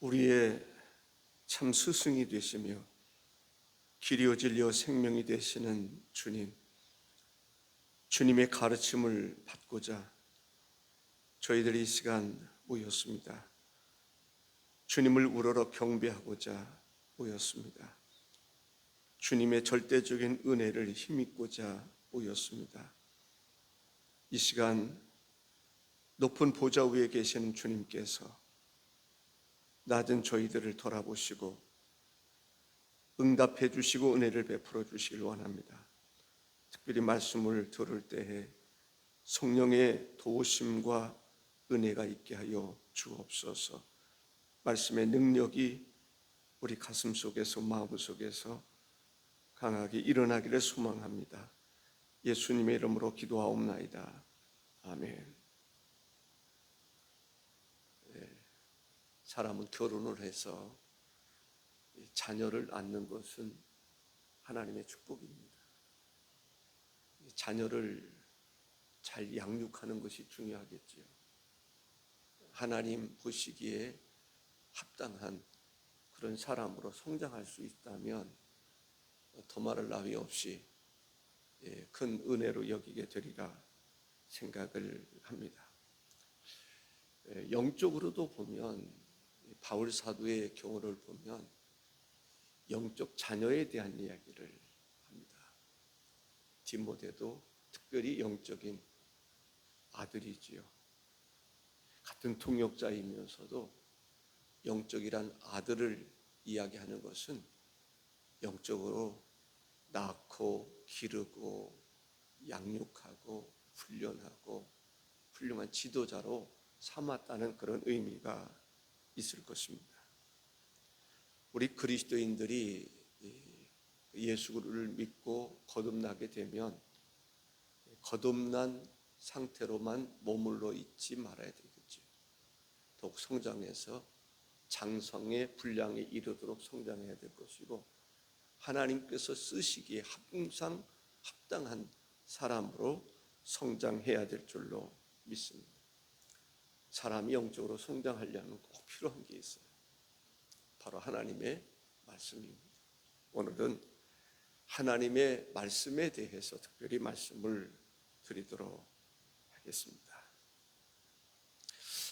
우리의 참 스승이 되시며 길이요 진리요 생명이 되시는 주님, 주님의 가르침을 받고자 저희들이 이 시간 모였습니다. 주님을 우러러 경배하고자 모였습니다. 주님의 절대적인 은혜를 힘입고자 모였습니다. 이 시간 높은 보좌 위에 계시는 주님께서 낮은 저희들을 돌아보시고 응답해 주시고 은혜를 베풀어 주시길 원합니다. 특별히 말씀을 들을 때에 성령의 도우심과 은혜가 있게 하여 주옵소서. 말씀의 능력이 우리 가슴 속에서 마음 속에서 강하게 일어나기를 소망합니다. 예수님의 이름으로 기도하옵나이다. 아멘. 사람은 결혼을 해서 자녀를 낳는 것은 하나님의 축복입니다. 자녀를 잘 양육하는 것이 중요하겠지요. 하나님 보시기에 합당한 그런 사람으로 성장할 수 있다면 더 말할 나위 없이 큰 은혜로 여기게 되리라 생각을 합니다. 영적으로도 보면 바울 사도의 경우를 보면 영적 자녀에 대한 이야기를 합니다. 디모데도 특별히 영적인 아들이지요. 같은 통역자이면서도 영적이란 아들을 이야기하는 것은 영적으로 낳고 기르고 양육하고 훈련하고 훌륭한 지도자로 삼았다는 그런 의미가 있을 것입니다. 우리 그리스도인들이 예수를 믿고 거듭나게 되면 거듭난 상태로만 머물러 있지 말아야 되겠죠. 더욱 성장해서 장성의 분량에 이르도록 성장해야 될 것이고 하나님께서 쓰시기에 항상 합당한 사람으로 성장해야 될 줄로 믿습니다. 사람이 영적으로 성장하려면 꼭 필요한 게 있어요. 바로 하나님의 말씀입니다. 오늘은 하나님의 말씀에 대해서 특별히 말씀을 드리도록 하겠습니다.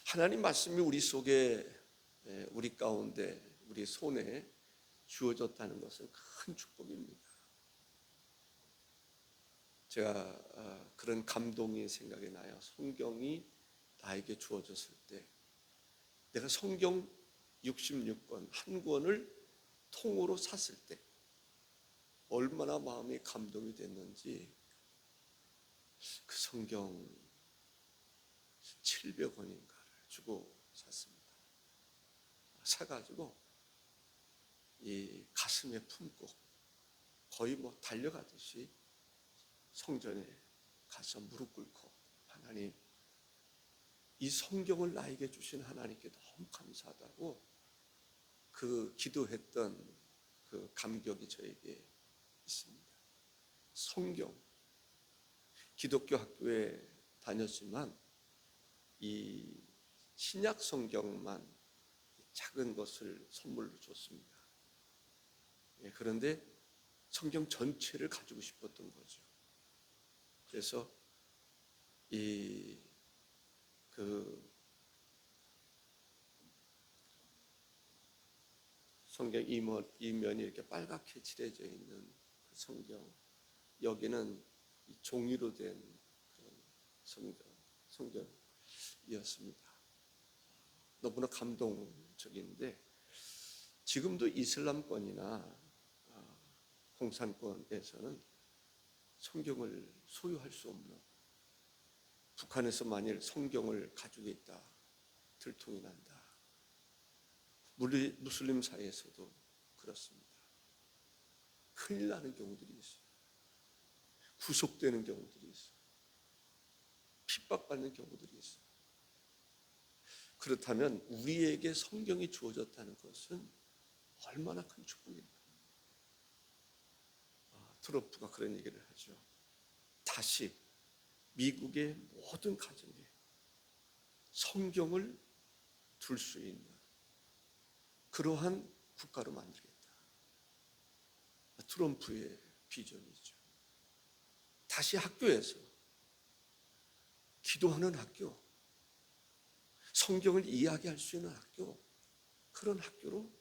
하나님 말씀이 우리 속에, 우리 가운데, 우리 손에 주어졌다는 것은 큰 축복입니다. 제가 그런 감동이 생각이 나요. 성경이 나에게 주어졌을 때 내가 성경 66권 한 권을 통으로 샀을 때 얼마나 마음이 감동이 됐는지. 그 성경 700원인가를 주고 샀습니다. 사가지고 이 가슴에 품고 거의 달려가듯이 성전에 가서 무릎 꿇고 하나님, 이 성경을 나에게 주신 하나님께 너무 감사하다고 그 기도했던 그 감격이 저에게 있습니다. 성경, 기독교 학교에 다녔지만 이 신약 성경만 작은 것을 선물로 줬습니다. 그런데 성경 전체를 가지고 싶었던 거죠. 그래서 성경 이면이 이렇게 빨갛게 칠해져 있는 그 성경, 여기는 종이로 된 그런 성경이었습니다. 너무나 감동적인데 지금도 이슬람권이나 공산권에서는 성경을 소유할 수 없는, 북한에서 만일 성경을 가지고 있다 들통이 난다. 무슬림 사이에서도 그렇습니다. 큰일 나는 경우들이 있어요. 구속되는 경우들이 있어요. 핍박받는 경우들이 있어요. 그렇다면 우리에게 성경이 주어졌다는 것은 얼마나 큰 축복인가. 트럼프가 그런 얘기를 하죠. 다시 미국의 모든 가정에 성경을 둘 수 있는 그러한 국가로 만들겠다. 트럼프의 비전이죠. 다시 학교에서 기도하는 학교, 성경을 이야기할 수 있는 학교, 그런 학교로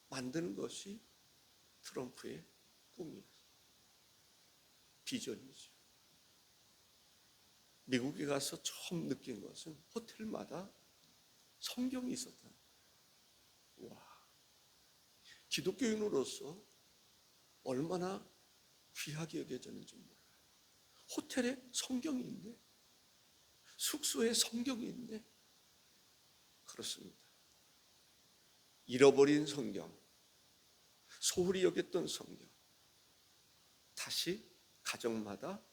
만드는 것이 트럼프의 꿈이었어요. 비전이죠. 미국에 가서 처음 느낀 것은 호텔마다 성경이 있었다. 와, 기독교인으로서 얼마나 귀하게 여겨졌는지 몰라요. 호텔에 성경이 있네. 숙소에 성경이 있네. 그렇습니다. 잃어버린 성경, 소홀히 여겼던 성경, 다시 가정마다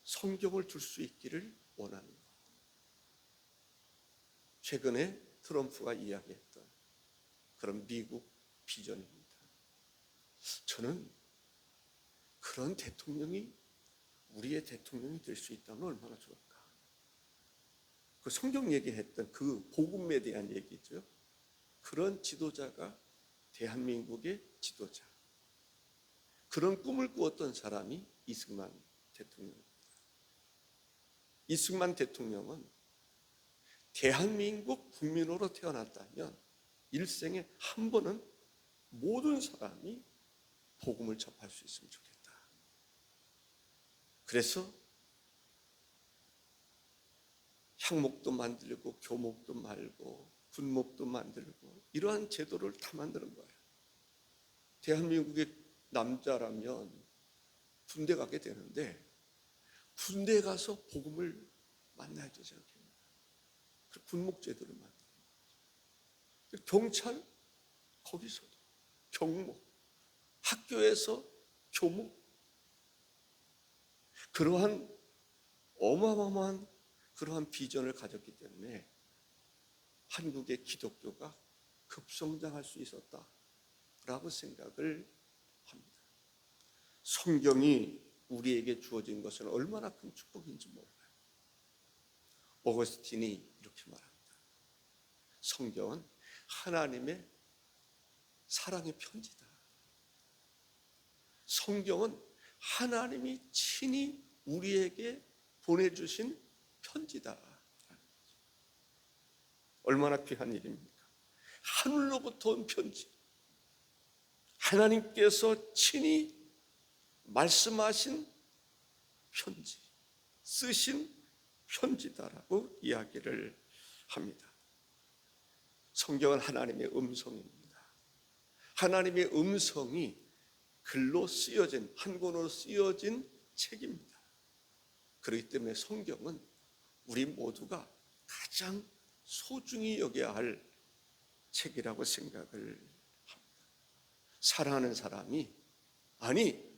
성경을 둘 수 있기를 원하는 것. 최근에 트럼프가 이야기했던 그런 미국 비전입니다. 저는 그런 대통령이 우리의 대통령이 될 수 있다면 얼마나 좋을까. 그 성경 얘기했던 그 복음에 대한 얘기죠. 그런 지도자가 대한민국의 지도자. 그런 꿈을 꾸었던 사람이 이승만 대통령입니다. 이승만 대통령은 대한민국 국민으로 태어났다면 일생에 한 번은 모든 사람이 복음을 접할 수 있으면 좋겠다. 그래서 향목도 만들고 교목도 말고 군목도 만들고 이러한 제도를 다 만드는 거예요. 대한민국의 남자라면 군대 가게 되는데 군대 가서 복음을 만나야 되지 않겠냐. 군목 제도를 만드는 거죠. 경찰 거기서도 경목, 학교에서 교목, 그러한 어마어마한 그러한 비전을 가졌기 때문에 한국의 기독교가 급성장할 수 있었다라고 생각을 합니다. 성경이 우리에게 주어진 것은 얼마나 큰 축복인지 몰라요. 오거스틴이 이렇게 말합니다. 성경은 하나님의 사랑의 편지다. 성경은 하나님이 친히 우리에게 보내주신 편지다. 얼마나 귀한 일입니까? 하늘로부터 온 편지. 하나님께서 친히 말씀하신 편지, 쓰신 편지다라고 이야기를 합니다. 성경은 하나님의 음성입니다. 하나님의 음성이 글로 쓰여진, 한 권으로 쓰여진 책입니다. 그렇기 때문에 성경은 우리 모두가 가장 소중히 여겨야 할 책이라고 생각을 합니다. 사랑하는 사람이, 아니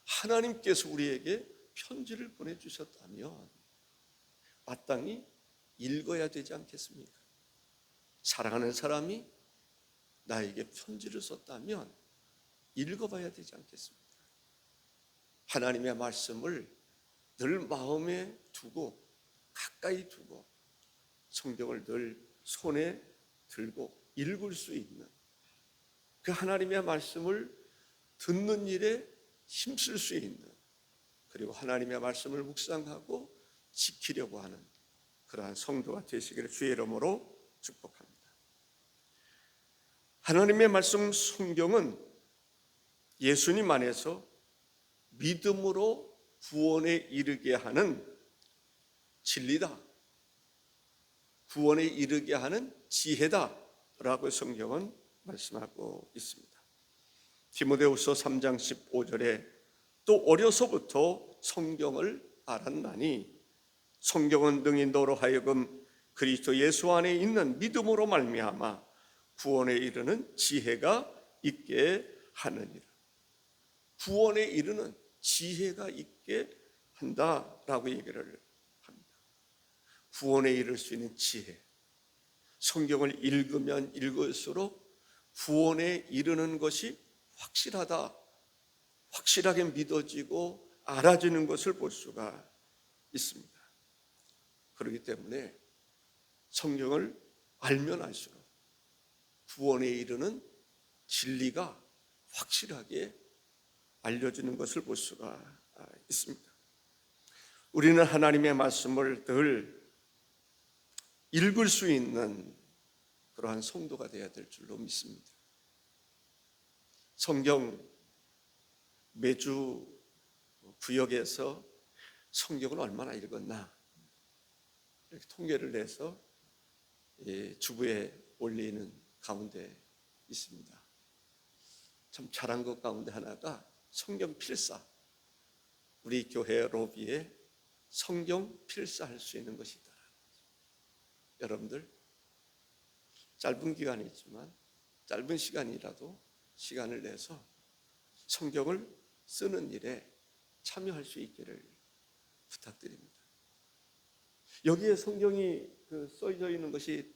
하나님께서 우리에게 편지를 보내주셨다면 마땅히 읽어야 되지 않겠습니까? 사랑하는 사람이 나에게 편지를 썼다면 읽어봐야 되지 않겠습니까? 하나님의 말씀을 늘 마음에 두고 가까이 두고 성경을 늘 손에 들고 읽을 수 있는, 그 하나님의 말씀을 듣는 일에 힘쓸 수 있는, 그리고 하나님의 말씀을 묵상하고 지키려고 하는 그러한 성도가 되시기를 주의 이름으로 축복합니다. 하나님의 말씀 성경은 예수님 안에서 믿음으로 구원에 이르게 하는 진리다, 구원에 이르게 하는 지혜다라고 성경은 말씀하고 있습니다. 디모데후서 3장 15절에 또 어려서부터 성경을 알았나니 성경은 능히 너로 하여금 그리스도 예수 안에 있는 믿음으로 말미암아 구원에 이르는 지혜가 있게 하느니라. 구원에 이르는 지혜가 있게 한다라고 얘기를 합니다. 구원에 이를 수 있는 지혜, 성경을 읽으면 읽을수록 구원에 이르는 것이 확실하다, 확실하게 믿어지고 알아지는 것을 볼 수가 있습니다. 그렇기 때문에 성경을 알면 알수록 구원에 이르는 진리가 확실하게 알려주는 것을 볼 수가 있습니다. 우리는 하나님의 말씀을 늘 읽을 수 있는 그러한 성도가 되어야 될 줄로 믿습니다. 성경 매주 구역에서 성경을 얼마나 읽었나 이렇게 통계를 내서 주부에 올리는 가운데 있습니다. 참 잘한 것 가운데 하나가 성경 필사, 우리 교회 로비에 성경 필사할 수 있는 것이다. 여러분들 짧은 기간이지만 짧은 시간이라도 시간을 내서 성경을 쓰는 일에 참여할 수 있기를 부탁드립니다. 여기에 성경이 써져 있는 것이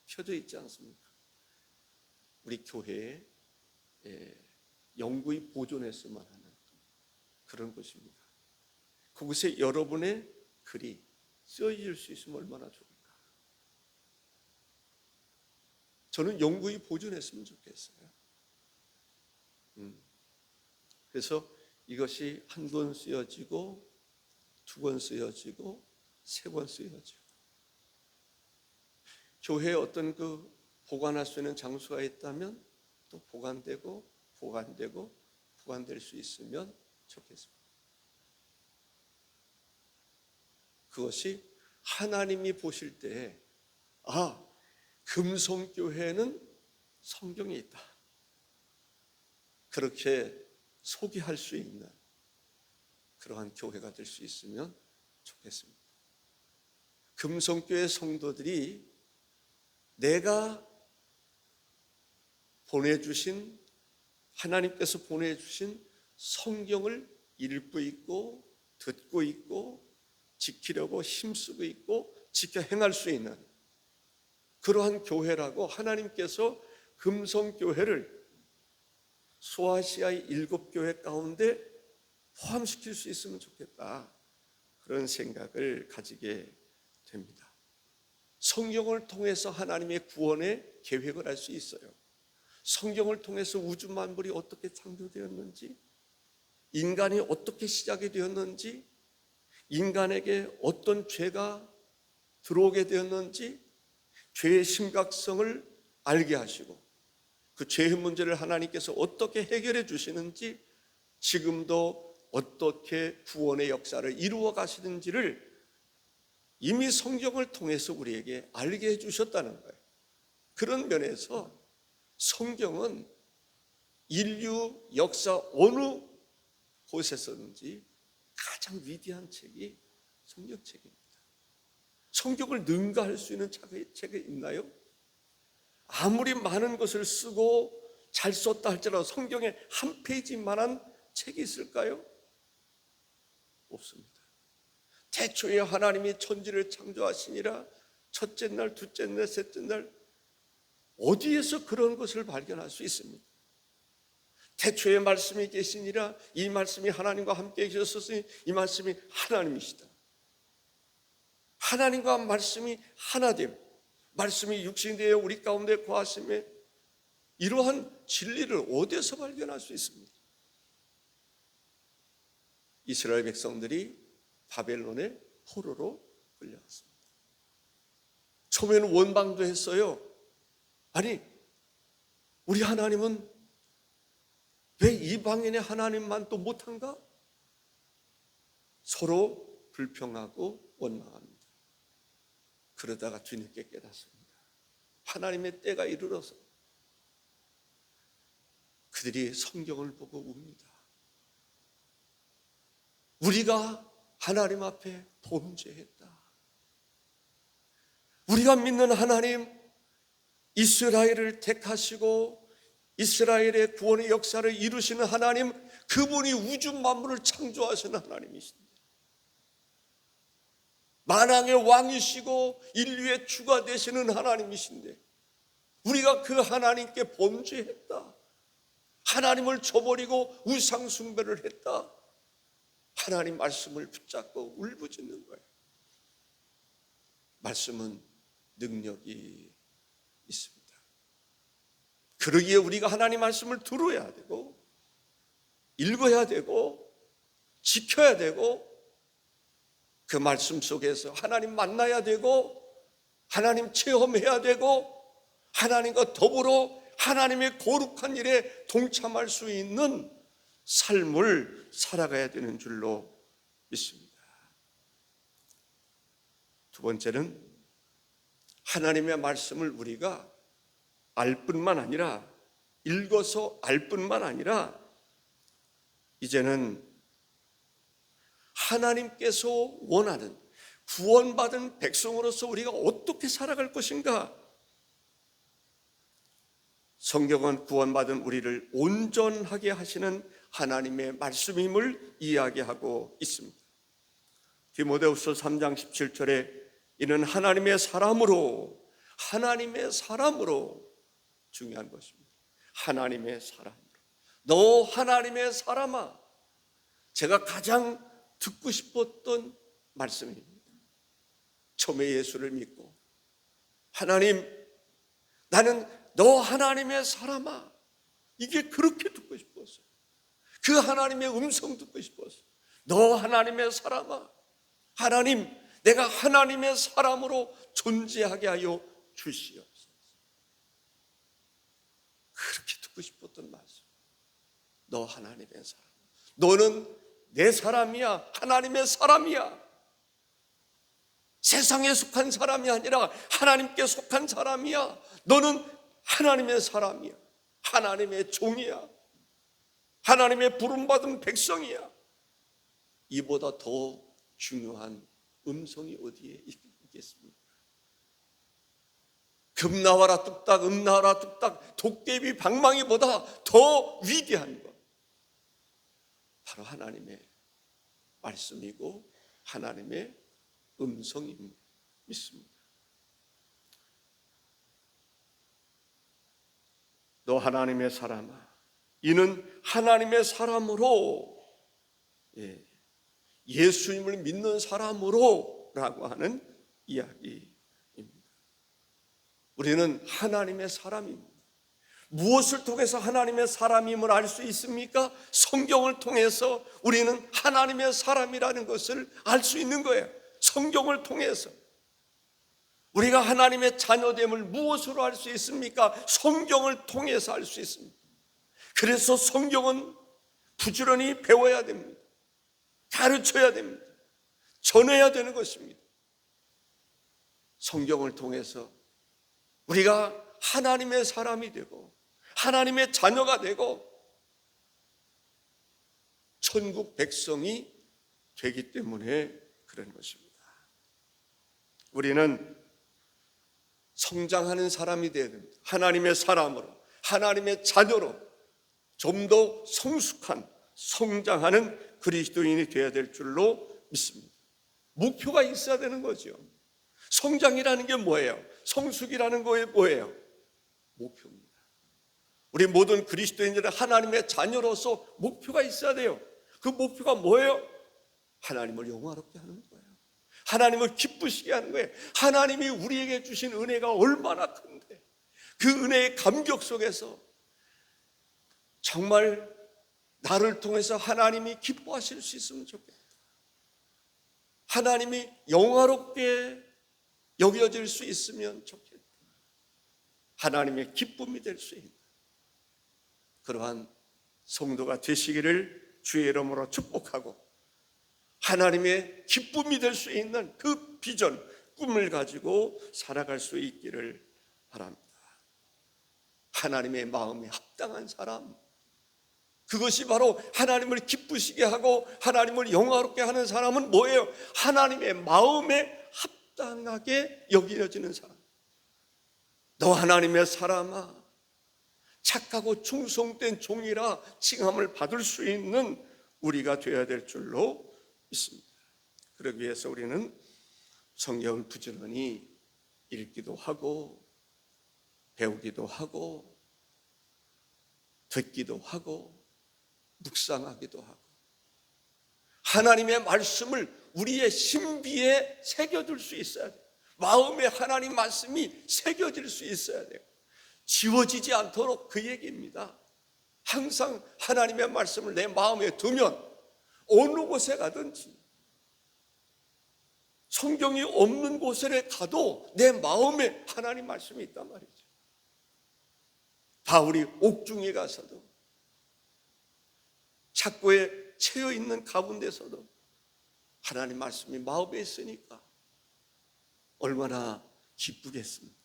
펴져 있지 않습니까? 우리 교회에 영구히 보존했으면 하는 그런 곳입니다. 그곳에 여러분의 글이 쓰여질 수 있으면 얼마나 좋을까. 저는 영구히 보존했으면 좋겠어요. 그래서 이것이 한 권 쓰여지고 두 권 쓰여지고 세 권 쓰여지고, 교회에 어떤 보관할 수 있는 장소가 있다면 또 보관되고 보관되고 보관될 수 있으면 좋겠습니다. 그것이 하나님이 보실 때 금송교회는 성경이 있다, 그렇게 소개할 수 있는 그러한 교회가 될 수 있으면 좋겠습니다. 금송교회 성도들이 내가 보내주신, 하나님께서 보내주신 성경을 읽고 있고 듣고 있고 지키려고 힘쓰고 있고 지켜 행할 수 있는 그러한 교회라고 하나님께서 금송교회를 소아시아의 7교회 가운데 포함시킬 수 있으면 좋겠다, 그런 생각을 가지게 됩니다. 성경을 통해서 하나님의 구원의 계획을 알 수 있어요. 성경을 통해서 우주 만물이 어떻게 창조되었는지, 인간이 어떻게 시작이 되었는지, 인간에게 어떤 죄가 들어오게 되었는지, 죄의 심각성을 알게 하시고 그 죄의 문제를 하나님께서 어떻게 해결해 주시는지, 지금도 어떻게 구원의 역사를 이루어 가시는지를 이미 성경을 통해서 우리에게 알게 해주셨다는 거예요. 그런 면에서 성경은 인류 역사 어느 곳에서든지 가장 위대한 책이 성경책입니다. 성경을 능가할 수 있는 책이 있나요? 아무리 많은 것을 쓰고 잘 썼다 할지라도 성경에 한 페이지만한 책이 있을까요? 없습니다. 태초에 하나님이 천지를 창조하시니라, 첫째 날, 둘째 날, 셋째 날, 어디에서 그런 것을 발견할 수 있습니까? 태초에 말씀이 계시니라, 이 말씀이 하나님과 함께 계셨으니 이 말씀이 하나님이시다. 하나님과 말씀이 하나됨, 말씀이 육신이 되어 우리 가운데 거하심에, 이러한 진리를 어디에서 발견할 수 있습니까? 이스라엘 백성들이 바벨론의 포로로 끌려왔습니다. 처음에는 원망도 했어요. 아니, 우리 하나님은 왜 이방인의 하나님만 또 못한가? 서로 불평하고 원망합니다. 그러다가 뒤늦게 깨닫습니다. 하나님의 때가 이르러서 그들이 성경을 보고 웁니다. 우리가 하나님 앞에 범죄했다. 우리가 믿는 하나님, 이스라엘을 택하시고 이스라엘의 구원의 역사를 이루시는 하나님, 그분이 우주 만물을 창조하시는 하나님이신데, 만왕의 왕이시고 인류의 주가 되시는 하나님이신데, 우리가 그 하나님께 범죄했다, 하나님을 저버리고 우상 숭배를 했다, 하나님 말씀을 붙잡고 울부짖는 거예요. 말씀은 능력이 있습니다. 그러기에 우리가 하나님 말씀을 들어야 되고 읽어야 되고 지켜야 되고 그 말씀 속에서 하나님 만나야 되고 하나님 체험해야 되고 하나님과 더불어 하나님의 거룩한 일에 동참할 수 있는 삶을 살아가야 되는 줄로 믿습니다. 두 번째는 하나님의 말씀을 우리가 알 뿐만 아니라 읽어서 알 뿐만 아니라 이제는 하나님께서 원하는 구원받은 백성으로서 우리가 어떻게 살아갈 것인가? 성경은 구원받은 우리를 온전하게 하시는 하나님의 말씀임을 이야기하고 있습니다. 디모데후서 3장 17절에 이는 하나님의 사람으로 중요한 것입니다. 하나님의 사람으로. 너 하나님의 사람아. 제가 가장 듣고 싶었던 말씀입니다. 처음에 예수를 믿고 하나님, 나는 너 하나님의 사람아. 이게 그렇게 듣고 싶었어요. 그 하나님의 음성 듣고 싶었어요. 너 하나님의 사람아. 하나님, 내가 하나님의 사람으로 존재하게 하여 주시옵소서. 그렇게 듣고 싶었던 말씀. 너 하나님의 사람. 너는 내 사람이야. 하나님의 사람이야. 세상에 속한 사람이 아니라 하나님께 속한 사람이야. 너는 하나님의 사람이야. 하나님의 종이야. 하나님의 부름받은 백성이야. 이보다 더 중요한 음성이 어디에 있겠습니까? 금 나와라 뚝딱, 음 나와라 뚝딱, 도깨비 방망이보다 더 위대한 것, 바로 하나님의 말씀이고 하나님의 음성임을 믿습니다. 너 하나님의 사람아. 이는 하나님의 사람으로, 예수님을 믿는 사람으로 라고 하는 이야기입니다. 우리는 하나님의 사람입니다. 무엇을 통해서 하나님의 사람임을 알 수 있습니까? 성경을 통해서 우리는 하나님의 사람이라는 것을 알 수 있는 거예요. 성경을 통해서. 우리가 하나님의 자녀됨을 무엇으로 알 수 있습니까? 성경을 통해서 알 수 있습니다. 그래서 성경은 부지런히 배워야 됩니다. 가르쳐야 됩니다. 전해야 되는 것입니다. 성경을 통해서 우리가 하나님의 사람이 되고 하나님의 자녀가 되고 천국 백성이 되기 때문에 그런 것입니다. 우리는 성장하는 사람이 되어야 됩니다. 하나님의 사람으로, 하나님의 자녀로 좀 더 성숙한, 성장하는 그리스도인이 되어야 될 줄로 믿습니다. 목표가 있어야 되는 거죠. 성장이라는 게 뭐예요? 성숙이라는 거에 뭐예요? 목표입니다. 우리 모든 그리스도인들은 하나님의 자녀로서 목표가 있어야 돼요. 그 목표가 뭐예요? 하나님을 영화롭게 하는 거예요. 하나님을 기쁘시게 하는 거예요. 하나님이 우리에게 주신 은혜가 얼마나 큰데 그 은혜의 감격 속에서 정말 나를 통해서 하나님이 기뻐하실 수 있으면 좋겠다. 하나님이 영화롭게 여겨질 수 있으면 좋겠다. 하나님의 기쁨이 될 수 있는 그러한 성도가 되시기를 주의 이름으로 축복하고 하나님의 기쁨이 될 수 있는 그 비전, 꿈을 가지고 살아갈 수 있기를 바랍니다. 하나님의 마음에 합당한 사람, 그것이 바로 하나님을 기쁘시게 하고 하나님을 영화롭게 하는 사람은 뭐예요? 하나님의 마음에 합당하게 여겨지는 사람. 너 하나님의 사람아, 착하고 충성된 종이라 칭함을 받을 수 있는 우리가 되어야 될 줄로 믿습니다. 그러기 위해서 우리는 성경을 부지런히 읽기도 하고 배우기도 하고 듣기도 하고 묵상하기도 하고 하나님의 말씀을 우리의 신비에 새겨둘 수 있어야 돼요. 마음에 하나님 말씀이 새겨질 수 있어야 돼요. 지워지지 않도록 그 얘기입니다. 항상 하나님의 말씀을 내 마음에 두면 어느 곳에 가든지, 성경이 없는 곳에 가도 내 마음에 하나님 말씀이 있단 말이죠. 바울이 옥중에 가서도, 착고에 채여 있는 가운데서도 하나님 말씀이 마음에 있으니까 얼마나 기쁘겠습니까?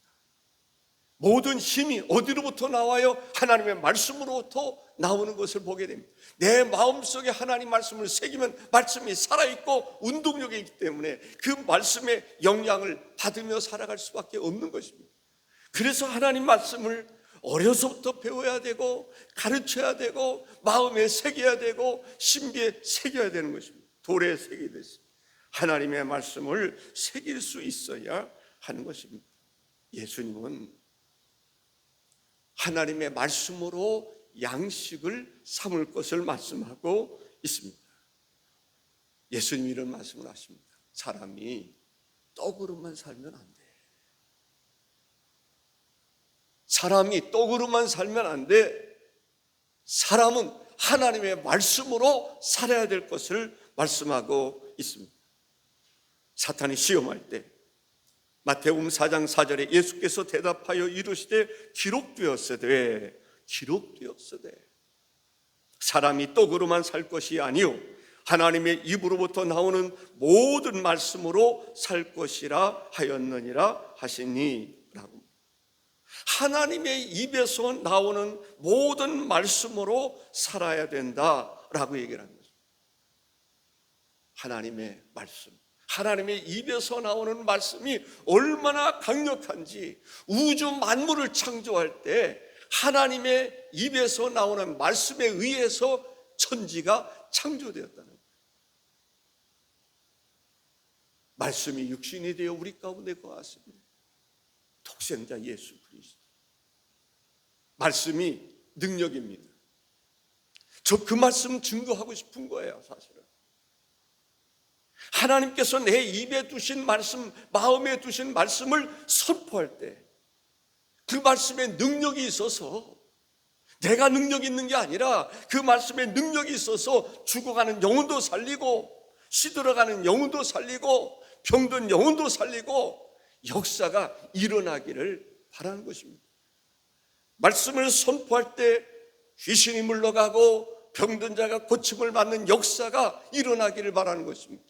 모든 힘이 어디로부터 나와요? 하나님의 말씀으로부터 나오는 것을 보게 됩니다. 내 마음속에 하나님 말씀을 새기면 말씀이 살아있고 운동력이 있기 때문에 그 말씀의 영향을 받으며 살아갈 수밖에 없는 것입니다. 그래서 하나님 말씀을 어려서부터 배워야 되고, 가르쳐야 되고, 마음에 새겨야 되고, 신비에 새겨야 되는 것입니다. 돌에 새기듯이 하나님의 말씀을 새길 수 있어야 하는 것입니다. 예수님은 하나님의 말씀으로 양식을 삼을 것을 말씀하고 있습니다. 예수님이 이런 말씀을 하십니다. 사람이 떡으로만 살면 안 돼. 사람이 떡으로만 살면 안 돼. 사람은 하나님의 말씀으로 살아야 될 것을 말씀하고 있습니다. 사탄이 시험할 때 마태복음 4장 4절에 예수께서 대답하여 이르시되 기록되었으되 사람이 떡으로만 살 것이 아니요 하나님의 입으로부터 나오는 모든 말씀으로 살 것이라 하였느니라 하시니 라고. 하나님의 입에서 나오는 모든 말씀으로 살아야 된다라고 얘기를 합니다. 하나님의 말씀, 하나님의 입에서 나오는 말씀이 얼마나 강력한지, 우주 만물을 창조할 때 하나님의 입에서 나오는 말씀에 의해서 천지가 창조되었다는 거예요. 말씀이 육신이 되어 우리 가운데 거하십니다. 독생자 예수 그리스도. 말씀이 능력입니다. 저 그 말씀 증거하고 싶은 거예요, 사실은. 하나님께서 내 입에 두신 말씀, 마음에 두신 말씀을 선포할 때 그 말씀에 능력이 있어서, 내가 능력이 있는 게 아니라 그 말씀에 능력이 있어서 죽어가는 영혼도 살리고, 시들어가는 영혼도 살리고, 병든 영혼도 살리고 역사가 일어나기를 바라는 것입니다. 말씀을 선포할 때 귀신이 물러가고 병든 자가 고침을 받는 역사가 일어나기를 바라는 것입니다.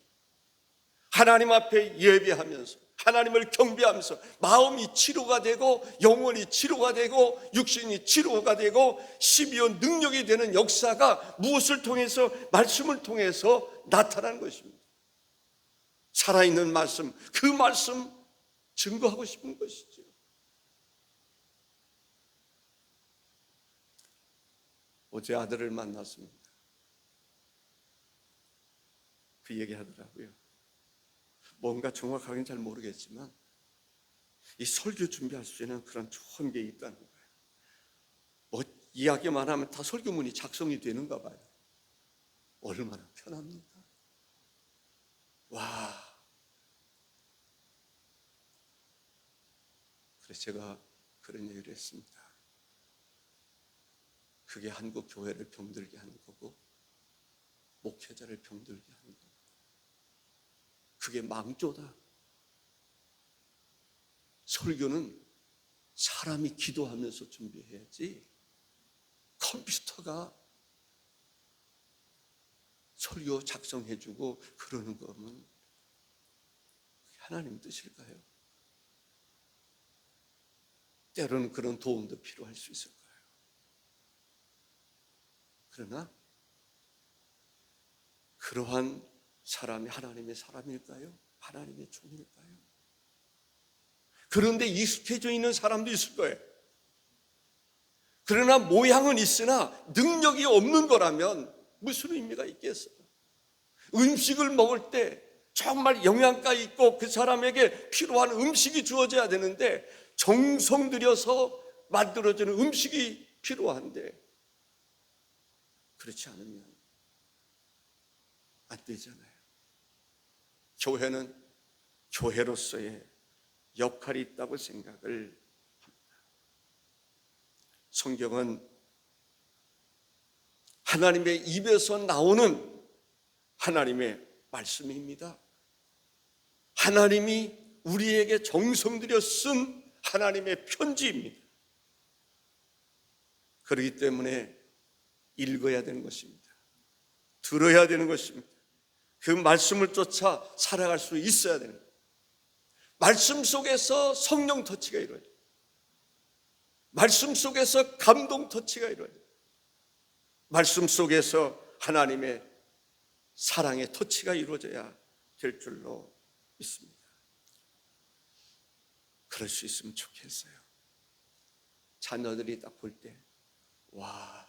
하나님 앞에 예배하면서, 하나님을 경배하면서 마음이 치료가 되고, 영혼이 치료가 되고, 육신이 치료가 되고, 12호 능력이 되는 역사가 무엇을 통해서? 말씀을 통해서 나타나는 것입니다. 살아있는 말씀, 그 말씀 증거하고 싶은 것이죠. 어제 아들을 만났습니다. 그 얘기 하더라고요. 뭔가 정확하게는 잘 모르겠지만 이 설교 준비할 수 있는 그런 좋은 게 있다는 거예요. 뭐 이야기만 하면 다 설교문이 작성이 되는가 봐요. 얼마나 편합니까? 와. 그래서 제가 그런 얘기를 했습니다. 그게 한국 교회를 병들게 하는 거고, 목회자를 병들게 하는 거고, 그게 망조다. 설교는 사람이 기도하면서 준비해야지, 컴퓨터가 설교 작성해주고 그러는 거면 하나님 뜻일까요? 때로는 그런 도움도 필요할 수 있을 거예요. 그러나 그러한 사람이 하나님의 사람일까요? 하나님의 종일까요? 그런데 익숙해져 있는 사람도 있을 거예요. 그러나 모양은 있으나 능력이 없는 거라면 무슨 의미가 있겠어요? 음식을 먹을 때 정말 영양가 있고 그 사람에게 필요한 음식이 주어져야 되는데, 정성 들여서 만들어지는 음식이 필요한데 그렇지 않으면 안 되잖아요. 교회는 교회로서의 역할이 있다고 생각을 합니다. 성경은 하나님의 입에서 나오는 하나님의 말씀입니다. 하나님이 우리에게 정성 들여 쓴 하나님의 편지입니다. 그렇기 때문에 읽어야 되는 것입니다. 들어야 되는 것입니다. 그 말씀을 쫓아 살아갈 수 있어야 되는 거예요. 말씀 속에서 성령 터치가 이루어져요. 말씀 속에서 감동 터치가 이루어져요. 말씀 속에서 하나님의 사랑의 터치가 이루어져야 될 줄로 믿습니다. 그럴 수 있으면 좋겠어요. 자녀들이 딱 볼 때, 와,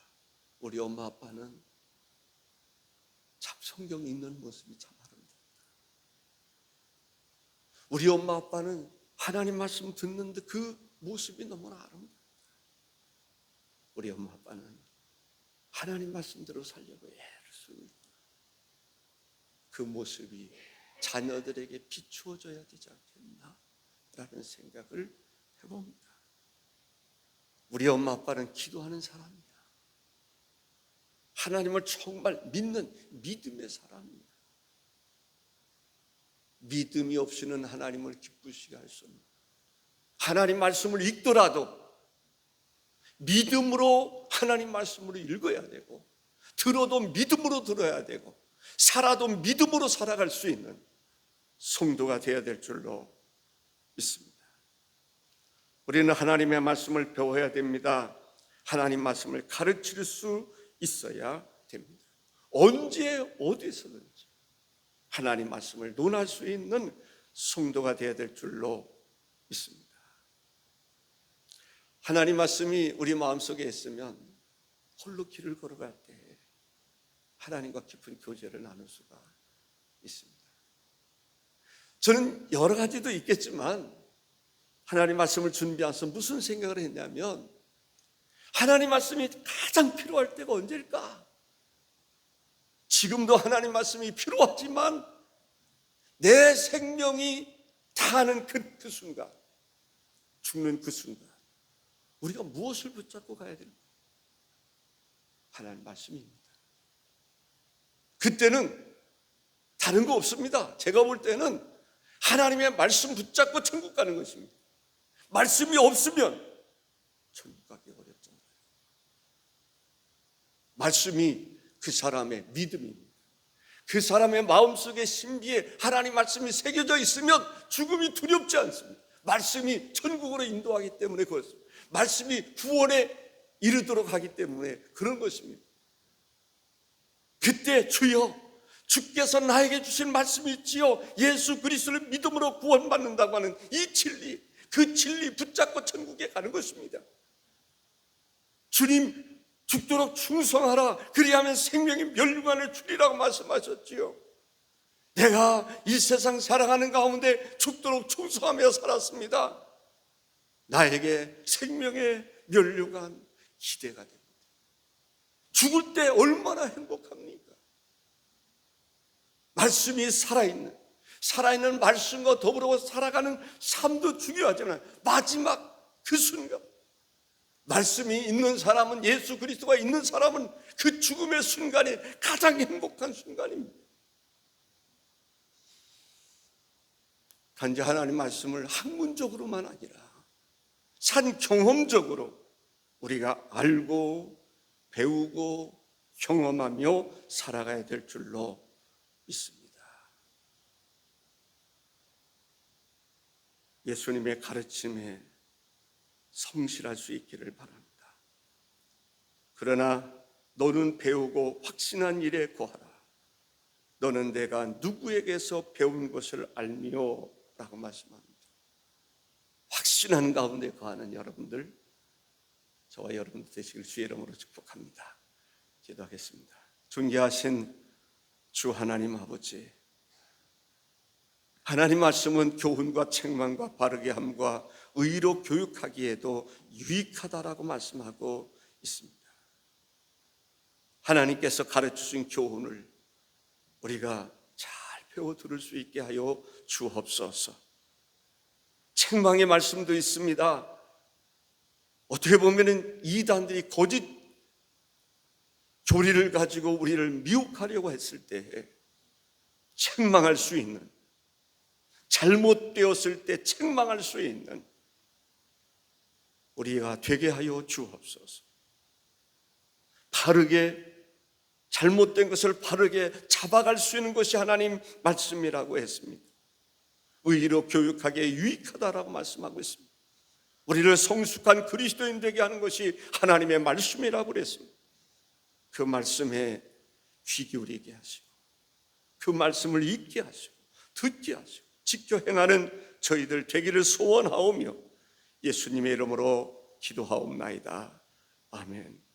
우리 엄마 아빠는 참 성경 읽는 모습이 참 아름답다. 우리 엄마 아빠는 하나님 말씀 듣는데 그 모습이 너무나 아름답다. 우리 엄마 아빠는 하나님 말씀대로 살려고 애를 쓰는 그 모습이 자녀들에게 비추어져야 되지 않겠나 라는 생각을 해봅니다. 우리 엄마 아빠는 기도하는 사람이야. 하나님을 정말 믿는 믿음의 사람이야. 믿음이 없이는 하나님을 기쁘시게 할 수 없는, 하나님 말씀을 읽더라도 믿음으로 하나님 말씀으로 읽어야 되고, 들어도 믿음으로 들어야 되고, 살아도 믿음으로 살아갈 수 있는 성도가 되어야 될 줄로 믿습니다. 우리는 하나님의 말씀을 배워야 됩니다. 하나님 말씀을 가르칠 수 있어야 됩니다. 언제 어디서든지 하나님 말씀을 논할 수 있는 성도가 되어야 될 줄로 믿습니다. 하나님 말씀이 우리 마음속에 있으면 홀로 길을 걸어갈 때 하나님과 깊은 교제를 나눌 수가 있습니다. 저는 여러 가지도 있겠지만 하나님 말씀을 준비해서 무슨 생각을 했냐면, 하나님 말씀이 가장 필요할 때가 언제일까? 지금도 하나님 말씀이 필요하지만 내 생명이 다하는 그 순간, 죽는 그 순간, 우리가 무엇을 붙잡고 가야 됩니까? 하나님 말씀입니다. 그때는 다른 거 없습니다. 제가 볼 때는 하나님의 말씀 붙잡고 천국 가는 것입니다. 말씀이 없으면 천국 가기 어렵잖아요. 말씀이 그 사람의 믿음입니다. 그 사람의 마음속에 신비에 하나님 말씀이 새겨져 있으면 죽음이 두렵지 않습니다. 말씀이 천국으로 인도하기 때문에 그렇습니다. 말씀이 구원에 이르도록 하기 때문에 그런 것입니다. 그때 주여, 주께서 나에게 주신 말씀이 있지요, 예수 그리스도를 믿음으로 구원받는다고 하는 이 진리, 그 진리 붙잡고 천국에 가는 것입니다. 주님, 죽도록 충성하라, 그리하면 생명이 멸류관을 주리라고 말씀하셨지요. 내가 이 세상 살아가는 가운데 죽도록 충성하며 살았습니다. 나에게 생명의 멸류관 기대가 됩니다. 죽을 때 얼마나 행복합니까? 말씀이 살아있는 말씀과 더불어 살아가는 삶도 중요하잖아요. 마지막 그 순간, 말씀이 있는 사람은, 예수 그리스도가 있는 사람은 그 죽음의 순간이 가장 행복한 순간입니다. 단지 하나님 말씀을 학문적으로만 아니라 산 경험적으로 우리가 알고 배우고 경험하며 살아가야 될 줄로 믿습니다. 예수님의 가르침에 성실할 수 있기를 바랍니다. 그러나 너는 배우고 확신한 일에 거하라. 너는 내가 누구에게서 배운 것을 알미요 라고 말씀합니다. 확신한 가운데 거하는 여러분들, 저와 여러분들 되시길 주의 이름으로 축복합니다. 기도하겠습니다. 존귀하신 주 하나님 아버지, 하나님 말씀은 교훈과 책망과 바르게 함과 의로 교육하기에도 유익하다라고 말씀하고 있습니다. 하나님께서 가르치신 교훈을 우리가 잘 배워 들을 수 있게 하여 주옵소서. 책망의 말씀도 있습니다. 어떻게 보면은 이단들이 거짓 교리를 가지고 우리를 미혹하려고 했을 때 책망할 수 있는, 잘못되었을 때 책망할 수 있는 우리가 되게 하여 주옵소서. 바르게, 잘못된 것을 바르게 잡아갈 수 있는 것이 하나님 말씀이라고 했습니다. 의로 교육하기에 유익하다라고 말씀하고 있습니다. 우리를 성숙한 그리스도인 되게 하는 것이 하나님의 말씀이라고 그랬습니다. 그 말씀에 귀 기울이게 하시고, 그 말씀을 읽게 하시고, 듣게 하시고, 지켜 행하는 저희들 되기를 소원하오며 예수님의 이름으로 기도하옵나이다. 아멘.